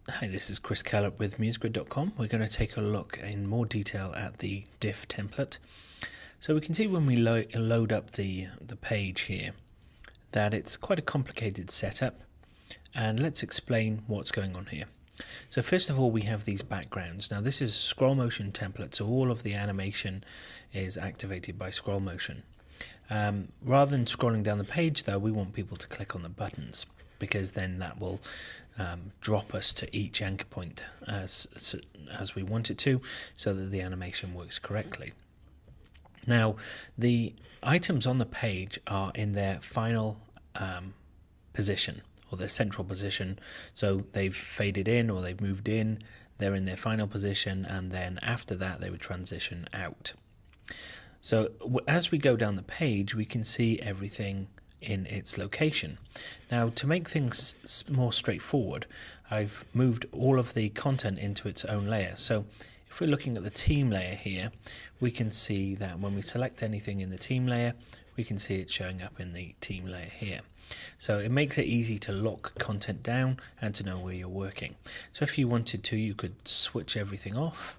Hi, this is Chris Callop with musegrid.com. We're going to take a look in more detail at the diff template. So we can see when we load up the page here that it's quite a complicated setup, and let's explain what's going on here. So first of all, we have these backgrounds. Now this is a scroll motion template, so all of the animation is activated by scroll motion. Rather than scrolling down the page though, we want people to click on the buttons, because then that will drop us to each anchor point as we want it to, so that the animation works correctly. Now the items on the page are in their final position, or their central position, so they've faded in or they've moved in, they're in their final position, and then after that they would transition out. So as we go down the page, we can see everything in its location. Now to make things more straightforward, I've moved all of the content into its own layer. So if we're looking at the team layer here, we can see that when we select anything in the team layer, we can see it showing up in the team layer here. So it makes it easy to lock content down and to know where you're working. So if you wanted to, you could switch everything off.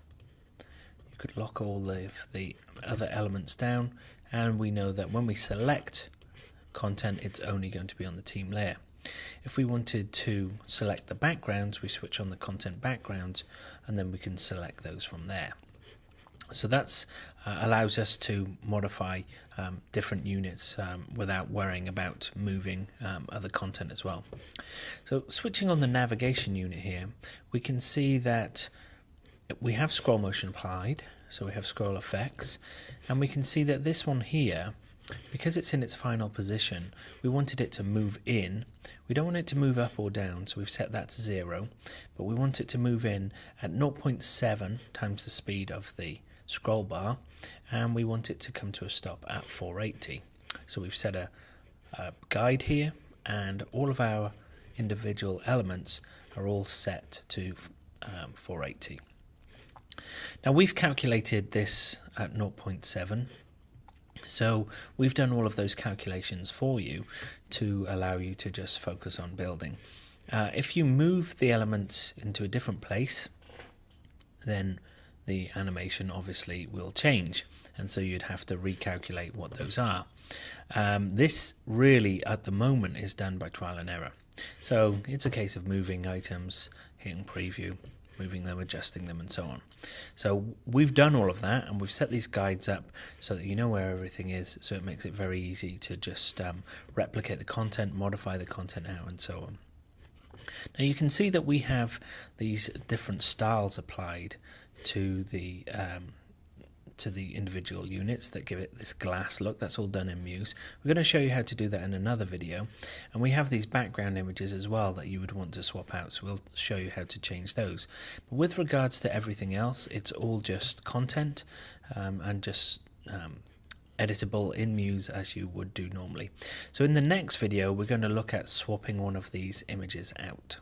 You could lock all of the other elements down, and we know that when we select content, it's only going to be on the team layer. If we wanted to select the backgrounds, we switch on the content backgrounds, and then we can select those from there. So that's allows us to modify different units without worrying about moving other content as well. So switching on the navigation unit here, we can see that we have scroll motion applied, so we have scroll effects, and we can see that this one here, because it's in its final position, we wanted it to move in. We don't want it to move up or down, so we've set that to 0, but we want it to move in at 0.7 times the speed of the scroll bar, and we want it to come to a stop at 480. So we've set a guide here, and all of our individual elements are all set to 480. Now we've calculated this at 0.7. So we've done all of those calculations for you to allow you to just focus on building. If you move the elements into a different place, then the animation obviously will change, and so you'd have to recalculate what those are. This really at the moment is done by trial and error. So it's a case of moving items, hitting preview, moving them, adjusting them, and so on. So we've done all of that, and we've set these guides up so that you know where everything is, so it makes it very easy to just replicate the content, modify the content out, and so on. Now you can see that we have these different styles applied to the individual units that give it this glass look. That's all done in Muse. We're going to show you how to do that in another video, and we have these background images as well that you would want to swap out, so we'll show you how to change those. But with regards to everything else, it's all just content and just editable in Muse as you would do normally. So in the next video, we're going to look at swapping one of these images out.